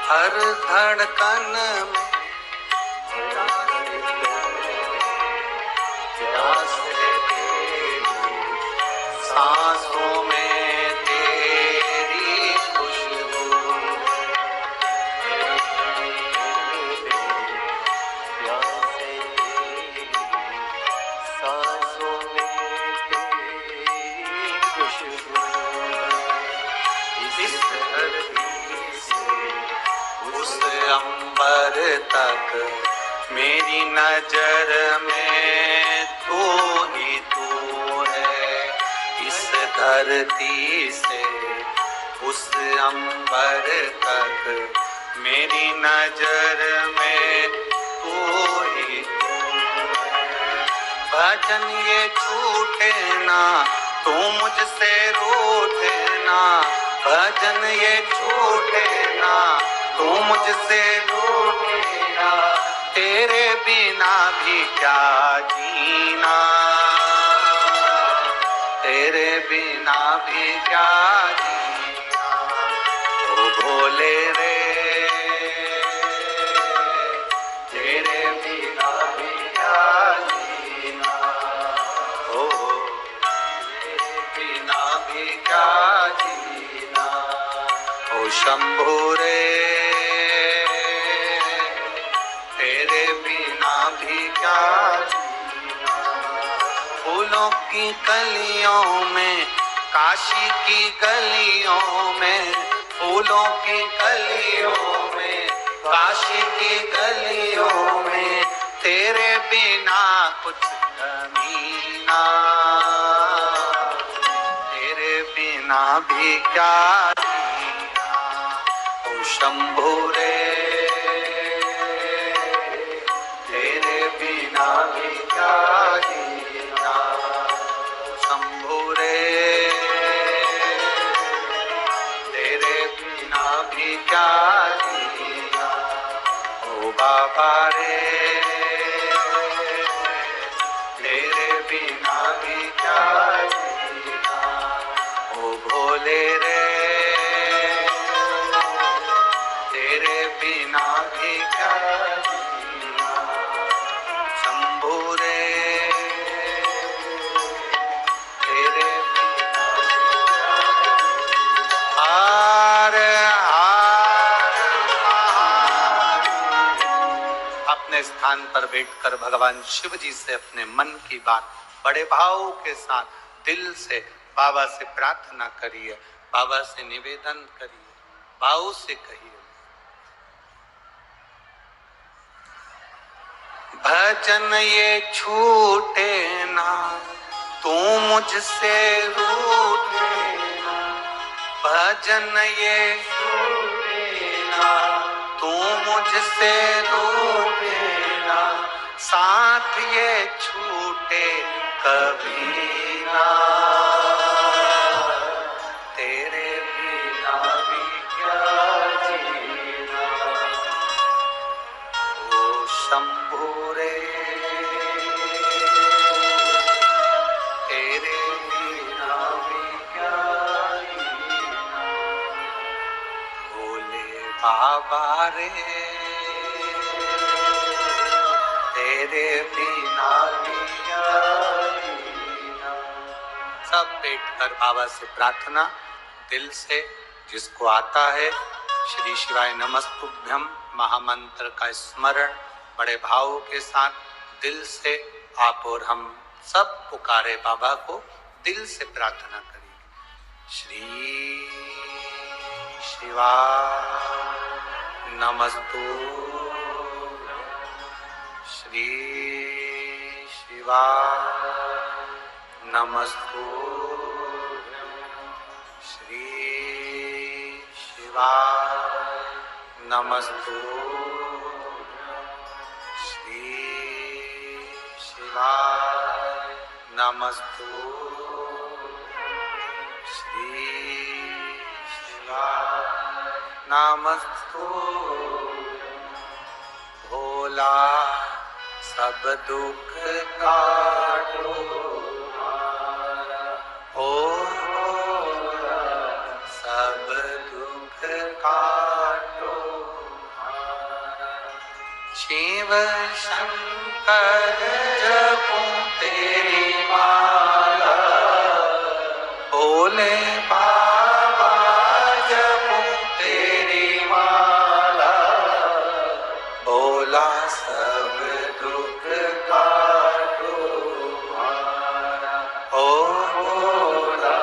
हर धड़कन में प्यास है तेरी, सांसों में तेरी खुशबू, प्यास है तेरी, सांसों में तेरी खुशबू। इस धरती से उस अंबर तक मेरी नजर में तू ही तू है। इस धरती से उस अंबर तक मेरी नजर में तू ही तू है। भजन ये छूटे ना, तू मुझसे रूठे ना, भजन ये छूटे ना, तू मुझसे रूठे ना, तेरे बिना भी क्या जीना, तेरे बिना भी क्या जीना। ओ भोले रे, तेरे बिना भी क्या जीना, ओ तेरे बिना भी क्या जीना। ओ शंभू रे, तेरे बिना भी क्या जीना। फूलों की कलियों में, काशी की गलियों में, फूलों की कलियों में, काशी की गलियों में, तेरे बिना कुछ कमीना, तेरे बिना भी क्या जीना। ओ शंभू रे, तेरे बिना भी क्या जीना। शंभू रे, तेरे बिना भी क्या जीना। ओ बाबा रे, तेरे बिना भी क्या जीना। ओ भोले रे, तेरे बिना भी क्या जीना। शंभू रे, तेरे बिना हार हार हार। अपने स्थान पर बैठकर भगवान शिव जी से अपने मन की बात बड़े भाव के साथ दिल से बाबा से प्रार्थना करिए, बाबा से निवेदन करिए, भाव से कहिए। भजन ये छूटे ना, तू मुझसे रूठे ना, भजन ये छूटे ना, तू मुझसे रूठे ना, साथ ये छूटे कभी ना, तेरे बिना भी क्या जीना। ओ शंभू रे, तेरे बिना भी क्या जीना। भोले बाबा रे, तेरे बिना भी क्या जीना। सब बैठकर बाबा से प्रार्थना दिल से, जिसको आता है श्री शिवाय नमस्तुभ्यम महामंत्र का स्मरण बड़े भाव के साथ दिल से आप और हम सब पुकारे बाबा को, दिल से प्रार्थना करिए। श्री शिवाय नमस्तुभ्यम, श्री शिवाय नमस्तुभ्यम, श्री शिवाय नमस्तुभ्यम, श्री शिवाय नमस्तुभ्यम, श्री शिवाय नमस्तुभ्यम। भोला सब दुख काटो ओ भोला, सब दुख काटो शिव शंकर जपूं तेरी माला, भोले बाबा जपूं तेरी माला, भोला सब दुख काटो हमारा, ओ भोला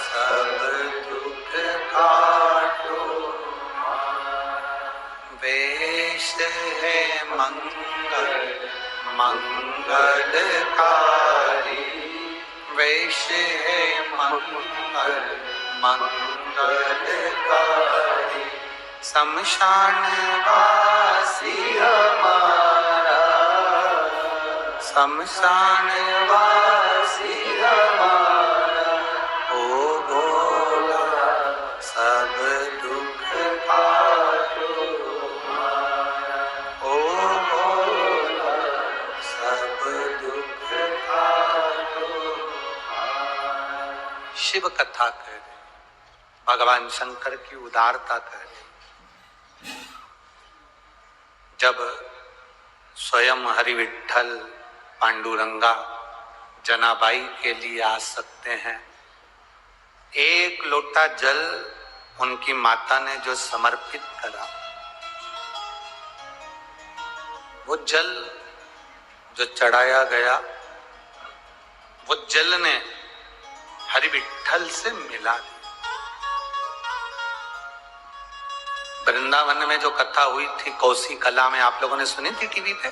सब दुख काटो हमारा। वेश है मंगल मंगलकारी, वेश है मंगल मंगलकारी, शमशान वासी हमारा, शमशान वासी हमारा, ओ भोला सब दुख काटो हमारा, ओ भोला सब दुख काटो हमारा। शिव कथा कह रहे, भगवान शंकर की उदारता कह रहे। जब स्वयं हरि विठ्ठल पांडुरंगा जनाबाई के लिए आ सकते हैं, एक लोटा जल उनकी माता ने जो समर्पित करा, वो जल जो चढ़ाया गया, वो जल ने हरि विठ्ठल से मिला दिया। वृंदावन में जो कथा हुई थी कौसी कला में, आप लोगों ने सुनी थी टीवी पे,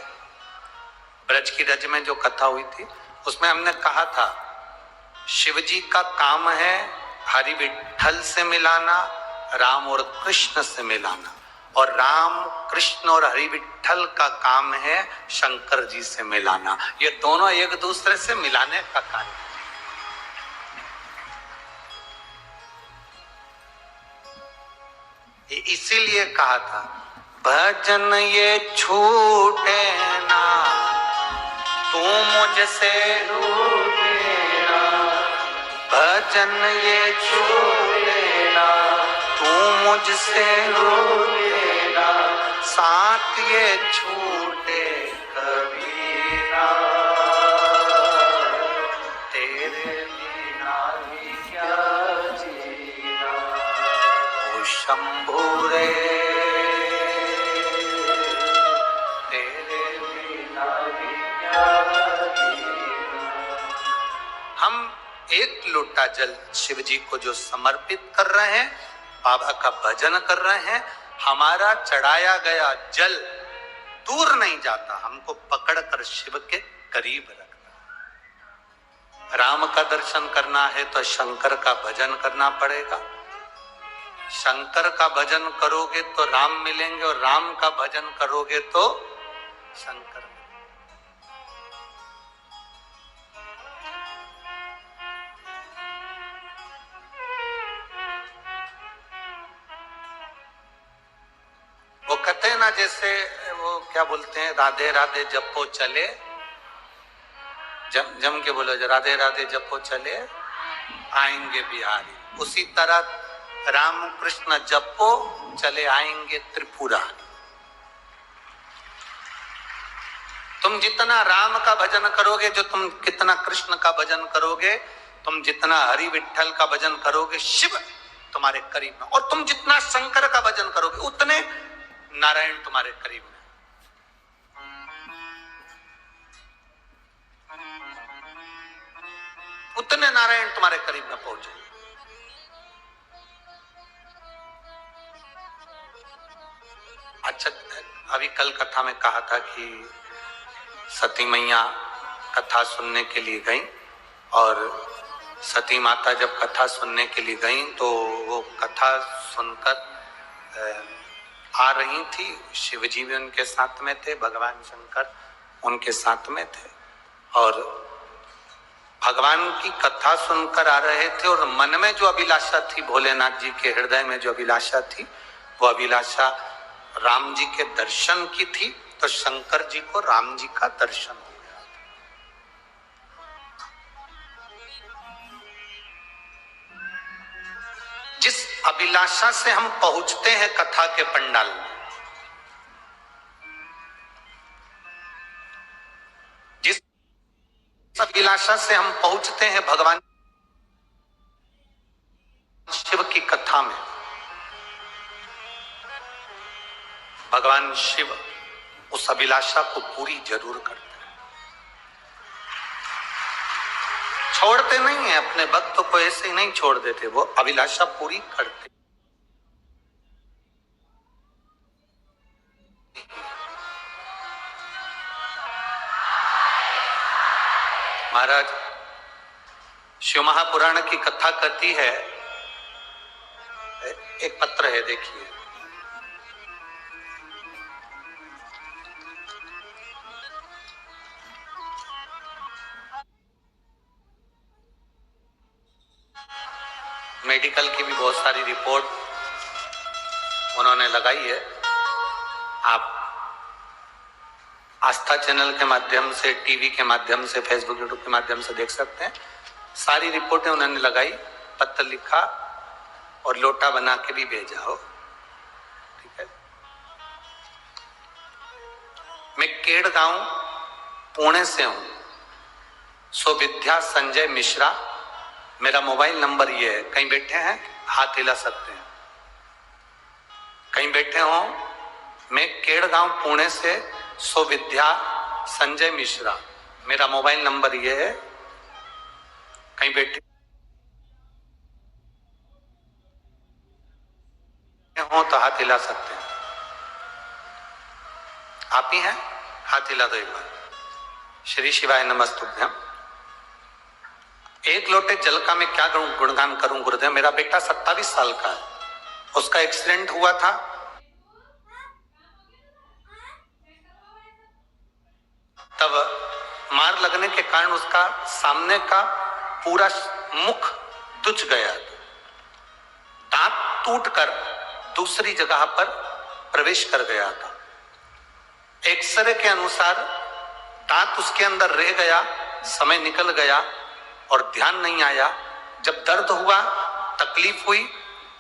ब्रज की रज में जो कथा हुई थी, उसमें हमने कहा था शिव जी का काम है हरि विठ्ठल से मिलाना, राम और कृष्ण से मिलाना, और राम कृष्ण और हरि विठ्ठल का काम है शंकर जी से मिलाना। ये दोनों एक दूसरे से मिलाने का कार्य। इसीलिए कहा था भजन ये छूटे ना, तू मुझसे रूठे ना, भजन ये छूटे ना, तू मुझसे रूठे ना, साथ ये छूटे कभी ना, तेरे बिना ही क्या जीना, ओ शंभू रे तेरे बिना ही क्या जीना। हम एक लोटा जल शिव जी को जो समर्पित कर रहे हैं, बाबा का भजन कर रहे हैं, हमारा चढ़ाया गया जल दूर नहीं जाता, हमको पकड़कर शिव के करीब रखना। राम का दर्शन करना है तो शंकर का भजन करना पड़ेगा, शंकर का भजन करोगे तो राम मिलेंगे, और राम का भजन करोगे तो शंकर। वो कहते हैं ना, जैसे वो क्या बोलते हैं, राधे राधे जपो चले, जम के बोलो राधे राधे जपो चले आएंगे बिहारी, उसी तरह राम कृष्ण जपो चले आएंगे त्रिपुरारी। तुम जितना राम का भजन करोगे, जो तुम कितना कृष्ण का भजन करोगे, तुम जितना हरि विठ्ठल का भजन करोगे, शिव तुम्हारे करीब में, और तुम जितना शंकर का भजन करोगे, उतने नारायण तुम्हारे करीब में। उतने नारायण तुम्हारे करीब में पहुंचे। अच्छा, अभी कल कथा में कहा था कि सती मैया कथा सुनने के लिए गई, और सती माता जब कथा सुनने के लिए गई तो वो कथा सुनकर आ रही थी, शिवजी भी उनके साथ में थे, भगवान शंकर उनके साथ में थे, और भगवान की कथा सुनकर आ रहे थे, और मन में जो अभिलाषा थी, भोलेनाथ जी के हृदय में जो अभिलाषा थी, वो अभिलाषा राम जी के दर्शन की थी, तो शंकर जी को राम जी का दर्शन हो गया। जिस अभिलाषा से हम पहुंचते हैं कथा के पंडाल में, अभिलाषा से हम पहुंचते हैं भगवान शिव की कथा में। भगवान शिव उस अभिलाषा को पूरी जरूर करते हैं, छोड़ते नहीं है अपने भक्तों को, ऐसे ही नहीं छोड़ देते, वो अभिलाषा पूरी करते। महाराज शिव महापुराण की कथा कहती है, एक पत्र है देखिए, मेडिकल की भी बहुत सारी रिपोर्ट उन्होंने लगाई है। आप आस्था चैनल के माध्यम से, टीवी के माध्यम से, फेसबुक यूट्यूब के माध्यम से देख सकते हैं। सारी रिपोर्टें उन्होंने लगाई, पत्र लिखा और लोटा बना के भी भेजा हो, ठीक है। मैं केड़गांव पुणे से हूं, सुविद्या संजय मिश्रा मेरा मोबाइल नंबर ये है। कहीं बैठे हैं हाथ हिला सकते हैं, कहीं बैठे हो। मैं केड़गांव पुणे से सुविद्या संजय मिश्रा, मेरा मोबाइल नंबर ये है। कहीं बैठे हो तो हाथ हिला सकते हैं। आप ही हैं, हाथ हिला दो एक बार। श्री शिवाय नमस्तुभ्यम। एक लोटे जल का मैं क्या गुणगान करूं गुरुदेव। मेरा बेटा 27 साल का है, उसका एक्सीडेंट हुआ था। तब मार लगने के कारण उसका सामने का पूरा मुख दुच गया, दांत टूटकर दूसरी जगह पर प्रवेश कर गया था। एक्सरे के अनुसार दांत उसके अंदर रह गया, समय निकल गया और ध्यान नहीं आया। जब दर्द हुआ, तकलीफ हुई,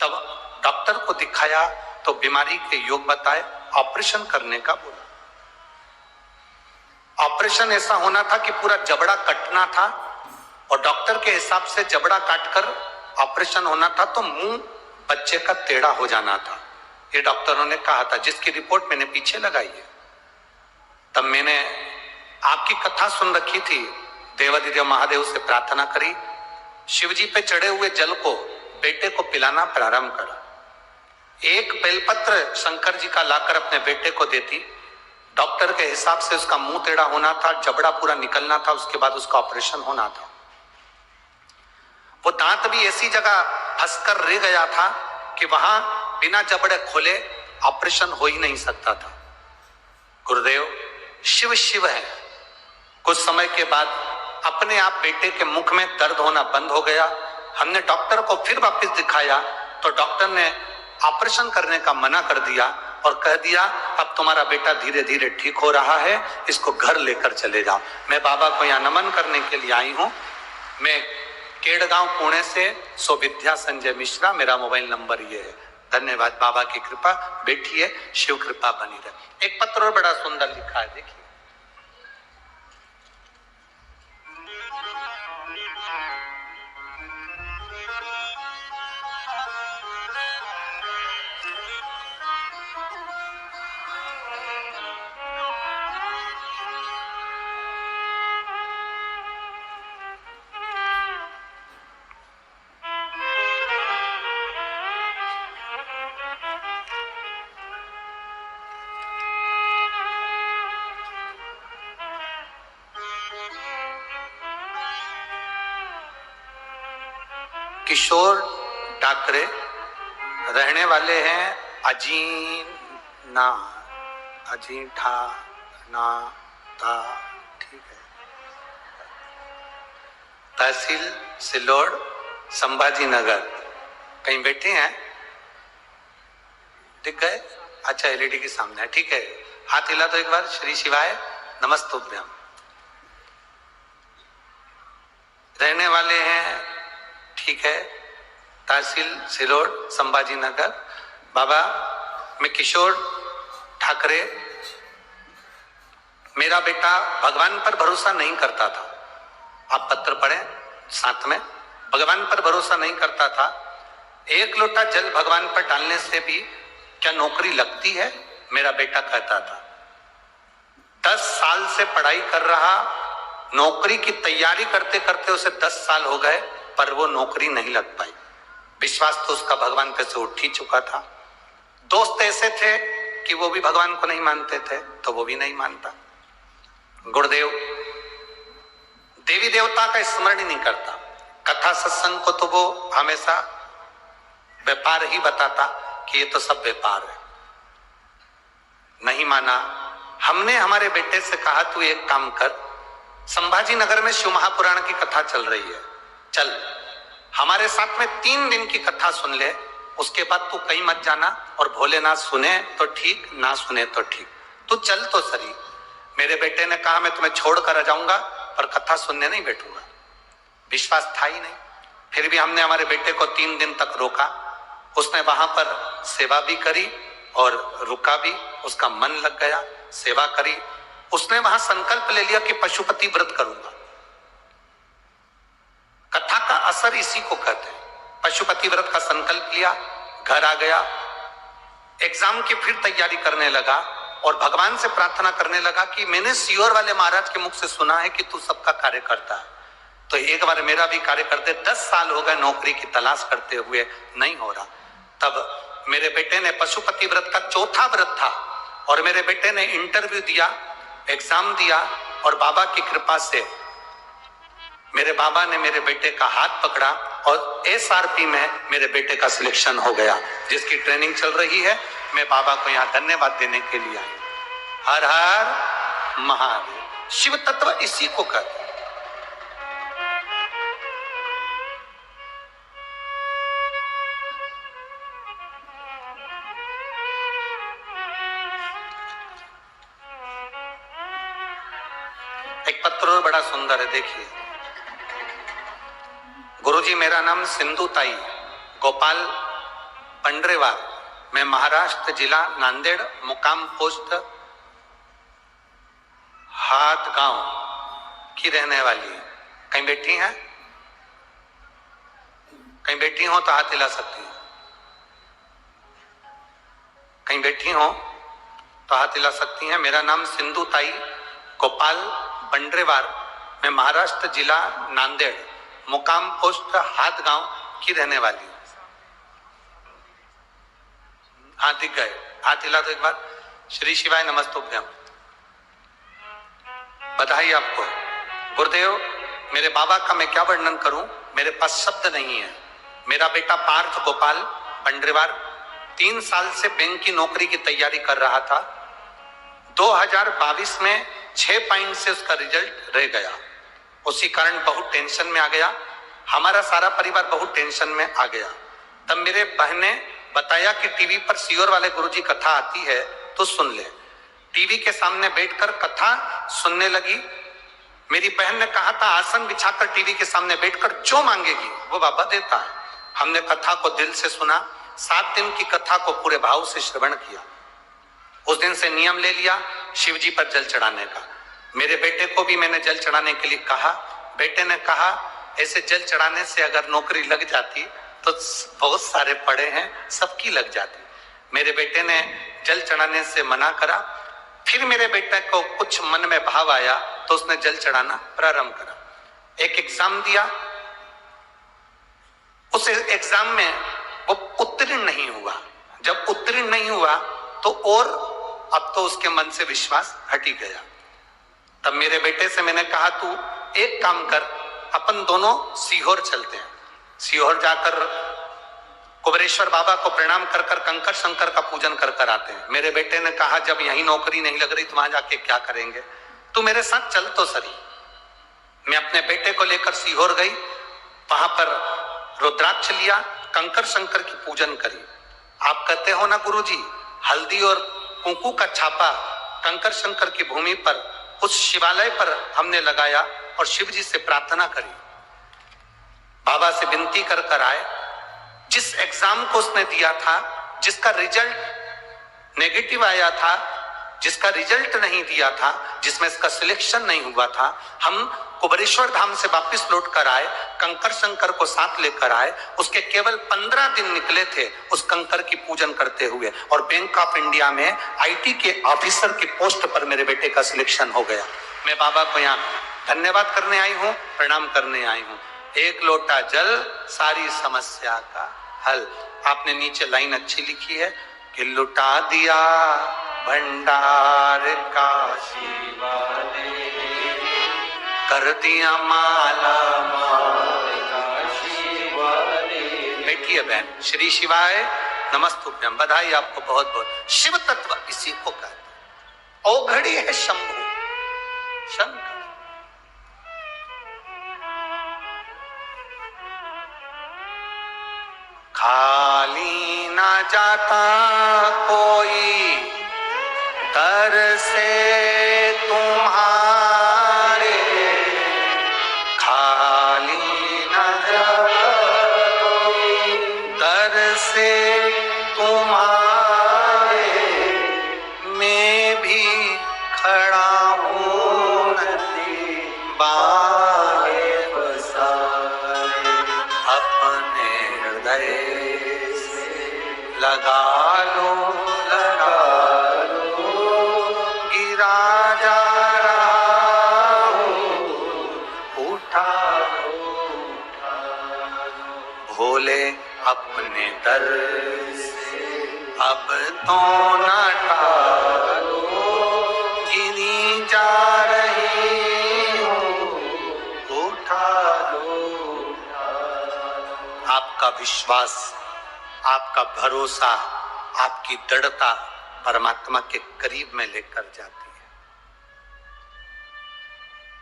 तब डॉक्टर को दिखाया तो बीमारी के योग बताए, ऑपरेशन करने का बोला। ऑपरेशन ऐसा होना था कि पूरा जबड़ा कटना था और डॉक्टर के हिसाब से जबड़ा काटकर ऑपरेशन होना था तो मुंह बच्चे का टेढ़ा हो जाना था, ये डॉक्टरों ने कहा था, जिसकी रिपोर्ट मैंने पीछे लगाई है। तब मैंने आपकी कथा सुन रखी थी, देवाधिदेव महादेव से प्रार्थना करी, शिवजी पे चढ़े हुए जल को बेटे को पिलाना प्रारंभ करा। एक बेलपत्र शंकर जी का लाकर अपने बेटे को देती। डॉक्टर के हिसाब से उसका मुंह टेढ़ा होना था, जबड़ा पूरा निकलना था, उसके बाद उसका ऑपरेशन होना था। वो दांत भी ऐसी जगह फंसकर रह गया था कि वहां बिना जबड़े खोले ऑपरेशन हो ही नहीं सकता था। गुरुदेव शिव शिव है। कुछ समय के बाद अपने आप बेटे के मुख में दर्द होना बंद हो गया। हमने डॉक्टर को फिर वापस दिखाया तो डॉक्टर ने ऑपरेशन करने का मना कर दिया और कह दिया अब तुम्हारा बेटा धीरे धीरे ठीक हो रहा है, इसको घर लेकर चले जाओ। मैं बाबा को यहाँ नमन करने के लिए आई हूँ। मैं केड़गांव पुणे से सुविद्या संजय मिश्रा, मेरा मोबाइल नंबर ये है। धन्यवाद, बाबा की कृपा, बैठिए, शिव कृपा बनी रहे। एक पत्र और बड़ा सुंदर लिखा है, देखिए। किशोर ठाकरे रहने वाले हैं अजीना, अजीठा ना था, ठीक है, तहसील सिल्लोड़, संभाजी नगर। कहीं बैठे हैं, दिख गए? अच्छा, एलईडी के सामने है, ठीक है। हाथ हिला तो एक बार। श्री शिवाय नमस्तुभ्यम। रहने वाले हैं, ठीक है, तहसील सिल्लोड़, संभाजी नगर। बाबा मैं किशोर ठाकरे, मेरा बेटा भगवान पर भरोसा नहीं करता था। आप पत्र पढ़ें साथ में। भगवान पर भरोसा नहीं करता था। एक लोटा जल भगवान पर डालने से भी क्या नौकरी लगती है, मेरा बेटा कहता था। 10 साल से पढ़ाई कर रहा, नौकरी की तैयारी करते करते उसे 10 साल हो गए, पर वो नौकरी नहीं लग पाई। विश्वास तो उसका भगवान पे से उठ ही चुका था। दोस्त ऐसे थे कि वो भी भगवान को नहीं मानते थे, तो वो भी नहीं मानता। गुरुदेव देवी देवता का स्मरण ही नहीं करता। कथा सत्संग को तो वो हमेशा व्यापार ही बताता कि ये तो सब व्यापार है। नहीं माना। हमने हमारे बेटे से कहा तू एक काम कर, संभाजी नगर में शिव महापुराण की कथा चल रही है, चल हमारे साथ में 3 दिन की कथा सुन ले, उसके बाद तू कहीं मत जाना, और भोलेनाथ सुने तो ठीक, ना सुने तो ठीक, तू चल तो सही। मेरे बेटे ने कहा मैं तुम्हें छोड़कर आ जाऊंगा, पर कथा सुनने नहीं बैठूंगा। विश्वास था ही नहीं। फिर भी हमने हमारे बेटे को 3 दिन तक रोका। उसने वहां पर सेवा भी करी और रुका भी, उसका मन लग गया, सेवा करी। उसने वहां संकल्प ले लिया कि पशुपति व्रत करूंगा। कथा का असर इसी को कहते हैं। पशुपति व्रत का संकल्प लिया, घर आ गया, एग्जाम की फिर तैयारी करने लगा और भगवान से प्रार्थना करने लगा कि मैंने सीहोर वाले महाराज के मुख से सुना है कि तू सबका कार्य करता है, तो एक बार मेरा भी कार्य कर दे। 10 साल हो गए नौकरी की तलाश करते हुए, नहीं हो रहा। तब मेरे बेटे ने, पशुपति व्रत का 4था व्रत था, और मेरे बेटे ने इंटरव्यू दिया, एग्जाम दिया, और बाबा की कृपा से मेरे बाबा ने मेरे बेटे का हाथ पकड़ा और एसआरपी में मेरे बेटे का सिलेक्शन हो गया, जिसकी ट्रेनिंग चल रही है। मैं बाबा को यहाँ धन्यवाद देने के लिए आई। हर हर महादेव। शिव तत्व इसी को कहते हैं। एक पत्र और बड़ा सुंदर है, देखिए। गुरुजी, मेरा नाम सिंधु ताई, गोपाल पंडरेवार, मैं महाराष्ट्र जिला नांदेड़, मुकाम पोस्ट हाथगांव की रहने वाली है। कहीं बैठी हैं? कहीं बैठी हो तो हाथ हिला सकती हैं। कहीं बैठी हो तो हाथ हिला सकती हैं। मेरा नाम सिंधु ताई गोपाल पंडरेवार, मैं महाराष्ट्र जिला नांदेड़, मुकाम पोस्ट हाथगांव की रहने वाली हूं। हाथ दिख गए? हाथ हिला दो एक बार। श्री शिवाय नमस्तुभ्यम। बधाई आपको। गुरुदेव, मेरे बाबा का मैं क्या वर्णन करूं, मेरे पास शब्द नहीं है। मेरा बेटा पार्थ गोपाल पंडरेवार 3 साल से बैंक की नौकरी की तैयारी कर रहा था। 2022 में 6 पॉइंट से उसका रिजल्ट रह गया। उसी कारण बहुत टेंशन में आ गया। हमारा सारा परिवार बहुत टेंशन में आ गया। तब मेरे बहन ने बताया कि टीवी पर सीहोर वाले गुरुजी कथा आती है, तो सुन ले। टीवी के सामने बैठकर कथा सुनने लगी। मेरी बहन ने कहा था आसन बिछाकर टीवी के सामने बैठकर जो मांगेगी वो बाबा देता है। हमने कथा को दिल से सुना। 7 दिन की कथा को पूरे भाव से श्रवण किया। उस दिन से नियम ले लिया शिव जी पर जल चढ़ाने का। मेरे बेटे को भी मैंने जल चढ़ाने के लिए कहा। बेटे ने कहा ऐसे जल चढ़ाने से अगर नौकरी लग जाती तो बहुत सारे पढ़े हैं, सबकी लग जाती। मेरे बेटे ने जल चढ़ाने से मना करा। फिर मेरे बेटे को कुछ मन में भाव आया तो उसने जल चढ़ाना प्रारंभ करा। एक एग्जाम दिया, उस एग्जाम में वो उत्तीर्ण नहीं हुआ। जब उत्तीर्ण नहीं हुआ तो और अब तो उसके मन से विश्वास हट ही गया। तब मेरे बेटे से मैंने कहा तू एक काम कर, अपन दोनों सीहोर चलते हैं। सीहोर जाकर कुबेरेश्वर बाबा को प्रणाम कर कर कंकर शंकर का पूजन कर कर आते हैं। मेरे बेटे ने कहा जब यहीं नौकरी नहीं लग रही तो वहां जाके क्या करेंगे, तू मेरे साथ चल तो सही। मैं अपने बेटे को लेकर सीहोर गई। वहां पर रुद्राक्ष लिया, कंकर शंकर की पूजन करी। आप कहते हो ना गुरुजी, हल्दी और कुंकू का छापा कंकर शंकर की भूमि पर उस शिवालय पर हमने लगाया और शिव जी से प्रार्थना करी। बाबा से विनती कर कर आए। जिस एग्जाम को उसने दिया था, जिसका रिजल्ट नेगेटिव आया था, जिसका रिजल्ट नहीं दिया था, जिसमें इसका सिलेक्शन नहीं हुआ था, हम कुबेरेश्वर धाम से वापस लौट कर आए, कंकर शंकर को साथ लेकर आए। उसके केवल 15 दिन निकले थे उस कंकर की पूजन करते हुए, और बैंक ऑफ इंडिया में आईटी के ऑफिसर की पोस्ट पर मेरे बेटे का सिलेक्शन हो गया। मैं बाबा को यहाँ धन्यवाद करने आई हूँ, प्रणाम करने आई हूँ। एक लोटा जल सारी समस्या का हल। आपने नीचे लाइन अच्छी लिखी है कि लुटा दिया भंडार काशी वाले, कर दिया माला माल काशी वाले। बैठिए बहन। श्री शिवाय नमस्तुभ्यम। बधाई आपको बहुत बहुत। शिव तत्व इसी को कहते हैं। औघड़ी है शंभु शंकर। खाली ना जाता कोई दर से तुम्हारे, खाली ना जाता कोई दर से तुम्हारे, मैं भी खड़ा हूँ नदी बाहे बसाए, अपने हृदय लगा लो गिरा जा रहा हूँ, उठा लो भोले अपने दर से अब तो न टालो, गिरी जा रही हूँ, उठा लो। आपका विश्वास, आपका भरोसा, आपकी दृढ़ता परमात्मा के करीब में लेकर जाती है,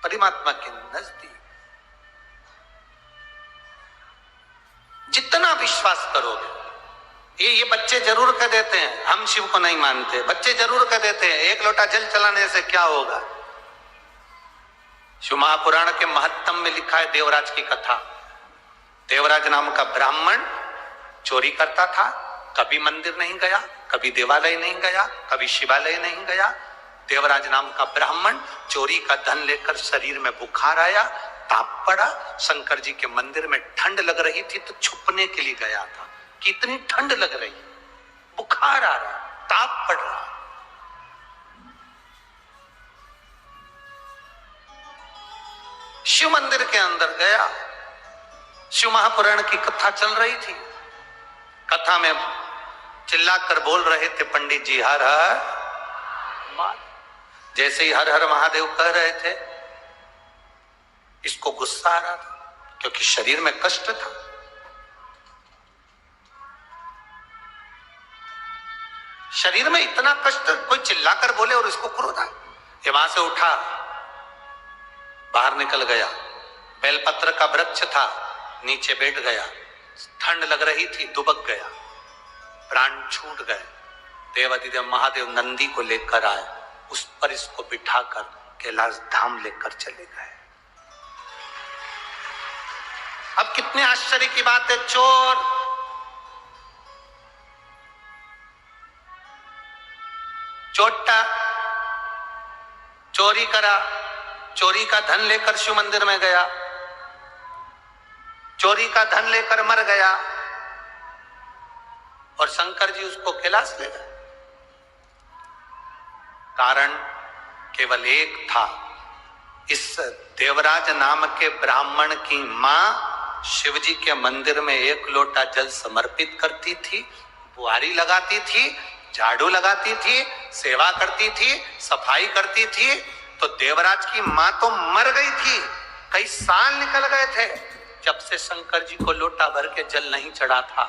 परमात्मा के नजदीक। जितना विश्वास करोगे, ये बच्चे जरूर कह देते हैं हम शिव को नहीं मानते, बच्चे जरूर कह देते हैं एक लोटा जल चलाने से क्या होगा। शिव महापुराण के महत्तम में लिखा है देवराज की कथा। देवराज नाम का ब्राह्मण चोरी करता था, कभी मंदिर नहीं गया, कभी देवालय नहीं गया, कभी शिवालय नहीं गया। देवराज नाम का ब्राह्मण चोरी का धन लेकर शरीर में बुखार आया, ताप पड़ा। शंकर जी के मंदिर में ठंड लग रही थी तो छुपने के लिए गया था कि इतनी ठंड लग रही, बुखार आ रहा, ताप पड़ रहा। शिव मंदिर के अंदर गया, शिव महापुराण की कथा चल रही थी। कथा में चिल्लाकर बोल रहे थे पंडित जी हर हर महादेव। जैसे ही हर हर महादेव कह रहे थे, इसको गुस्सा आ रहा था क्योंकि शरीर में कष्ट था। शरीर में इतना कष्ट, कोई चिल्लाकर बोले और इसको क्रोध आया। ये वहां से उठा, बाहर निकल गया। बेलपत्र का वृक्ष था, नीचे बैठ गया। ठंड लग रही थी, दुबक गया, प्राण छूट गए। देवाधिदेव महादेव नंदी को लेकर आए, उस पर इसको बिठाकर कैलाश धाम लेकर चले गए। अब कितने आश्चर्य की बात है, चोर चोटा चोरी करा, चोरी का धन लेकर शिव मंदिर में गया, चोरी का धन लेकर मर गया, और शंकर जी उसको कैलाश ले गए। कारण केवल एक था, इस देवराज नाम के ब्राह्मण की मां शिव जी के मंदिर में एक लोटा जल समर्पित करती थी, बुआरी लगाती थी, झाड़ू लगाती थी, सेवा करती थी, सफाई करती थी। तो देवराज की मां तो मर गई थी, कई साल निकल गए थे जब से शंकर जी को लोटा भर के जल नहीं चढ़ा था,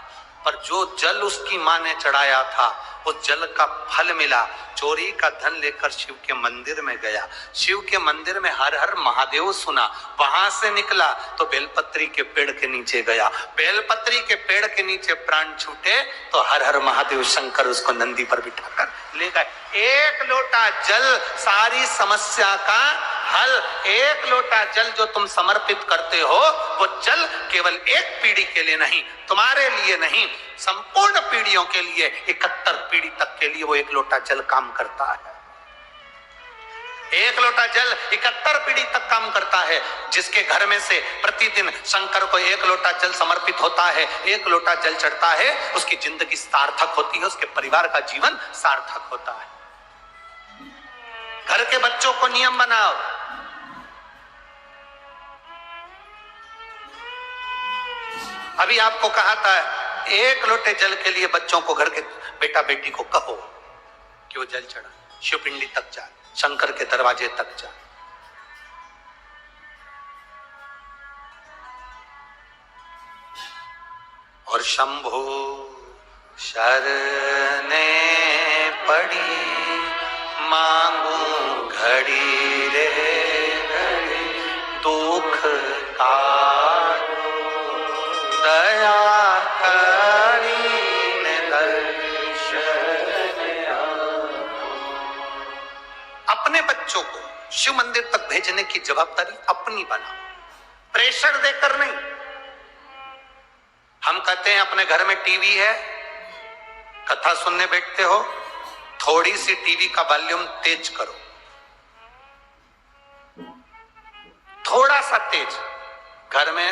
पर जो जल उसकी मां ने चढ़ाया था उस जल का फल मिला। चोरी का धन लेकर शिव के मंदिर में गया, शिव के मंदिर में हर हर महादेव सुना, वहां से निकला तो बेलपत्री के पेड़ के नीचे गया, बेलपत्री के पेड़ के नीचे प्राण छूटे तो हर हर महादेव शंकर उसको नंदी पर बिठाकर ले गए। एक लोटा जल सारी समस्या का हल। एक लोटा जल जो तुम समर्पित करते हो, वो जल केवल एक पीढ़ी के लिए नहीं, तुम्हारे लिए नहीं, संपूर्ण पीढ़ियों के लिए, 71 पीढ़ी तक के लिए वो एक लोटा जल काम करता है। एक लोटा जल 71 पीढ़ी तक काम करता है। जिसके घर में से प्रतिदिन शंकर को एक लोटा जल समर्पित होता है, एक लोटा जल चढ़ता है, उसकी जिंदगी सार्थक होती है, उसके परिवार का जीवन सार्थक होता है। घर के बच्चों को नियम बनाओ, अभी आपको कहा था एक लोटे जल के लिए बच्चों को, घर के बेटा बेटी को कहो कि वो जल चढ़ा, शिवपिंडी तक जा, शंकर के दरवाजे तक जा। और शंभु शरणे पड़ी मांगू घड़ी रे घड़ी दुख काटो दया करीने दर्शन अपने बच्चों को शिव मंदिर तक भेजने की जवाबदारी अपनी बनाओ, प्रेशर देकर नहीं। हम कहते हैं अपने घर में टीवी है, कथा सुनने बैठते हो, थोड़ी सी टीवी का वॉल्यूम तेज करो, थोड़ा सा तेज। घर में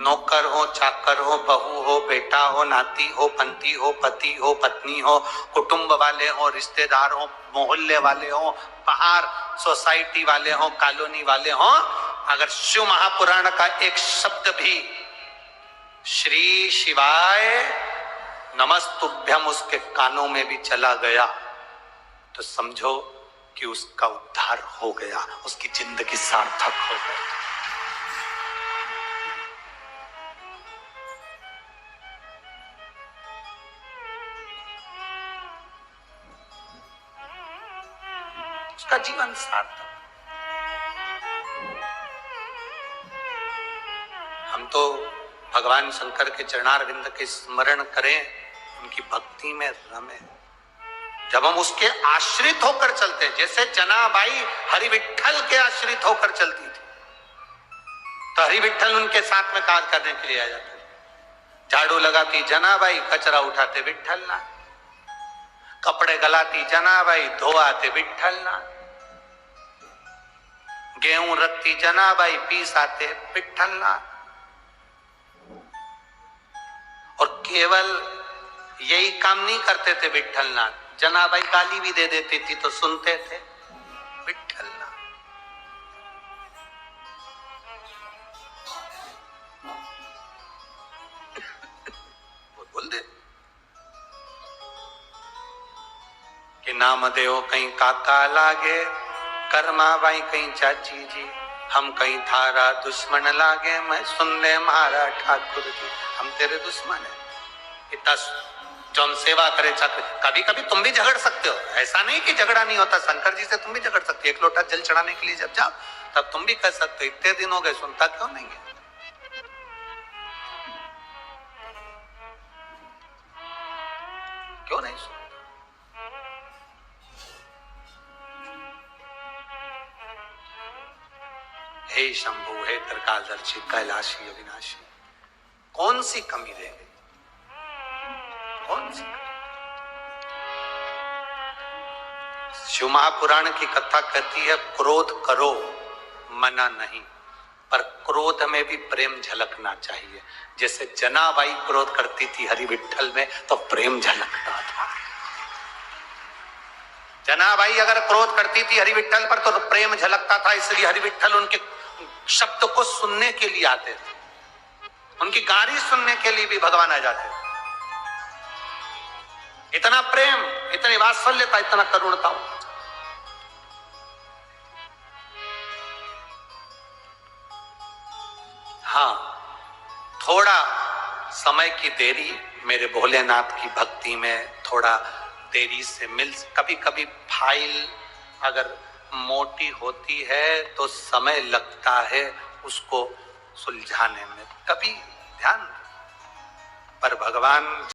नौकर हो, चाकर हो, बहू हो, बेटा हो, नाती हो, पंती हो, पति हो, पत्नी हो, कुटुंब वाले हो, रिश्तेदार हो, मोहल्ले वाले हो, बाहर सोसाइटी वाले हो, कॉलोनी वाले हो, अगर शिव महापुराण का एक शब्द भी श्री शिवाय नमस्तुभ्यम उसके कानों में भी चला गया तो समझो कि उसका उद्धार हो गया, उसकी जिंदगी सार्थक हो गई। उसका जीवन सार्थक। हम तो भगवान शंकर के चरणारविंद के स्मरण करें, उनकी भक्ति में रमे। जब हम उसके आश्रित होकर चलते, जैसे जनाबाई हरि विठ्ठल के आश्रित होकर चलती थी, तो हरि विठ्ठल उनके साथ में कार्य करने के लिए आ जाते थे। झाड़ू लगाती जनाबाई, कचरा उठाते विठ्ठल नाथ, कपड़े गलाती जनाबाई, धोआते विठ्ठल नाथ, गेहूं रखती जनाबाई, पीस आते विठ्ठल नाथ। और केवल यही काम नहीं करते थे विठ्ठल नाथ, जनाबाई गाली भी दे देती थी तो सुनते थे विठ्ठल नाथ। बोल दे कि नाम देव कहीं काका लागे, कर्मा बाई कहीं चाची जी, हम कहीं थारा दुश्मन लागे, मैं सुन ले मारा ठाकुर जी, हम तेरे दुश्मन है। इतना जो हम सेवा करे चाकर, कभी कभी तुम भी झगड़ सकते हो, ऐसा नहीं कि झगड़ा नहीं होता, शंकर जी से तुम भी झगड़ सकते हो। एक लोटा जल चढ़ाने के लिए जब जाओ तब तुम भी कह सकते हो इतने दिन हो गए, सुनता क्यों नहीं है? क्यों नहीं सुनता? हे शंभु, हे त्रिकालदर्शी, कैलाशी अविनाशी, कौन सी कमी रह गई? कौन सी? शिव महापुराण की कथा कहती है क्रोध करो, मना नहीं, पर क्रोध में भी प्रेम झलकना चाहिए। जैसे जनाबाई क्रोध करती थी हरि विठ्ठल में तो प्रेम झलकता था। जनाबाई अगर क्रोध करती थी हरि विठ्ठल पर तो प्रेम झलकता था, इसलिए हरि विठ्ठल उनके शब्द को सुनने के लिए आते थे, उनकी गाली सुनने के लिए भी भगवान आ जाते थे। इतना प्रेम, इतनी वात्सल्यता, इतना करुणता। हाँ, थोड़ा समय की देरी मेरे भोलेनाथ की भक्ति में थोड़ा देरी से मिल, कभी कभी फाइल अगर मोटी होती है तो समय लगता है उसको सुलझाने में, कभी ध्यान, पर भगवान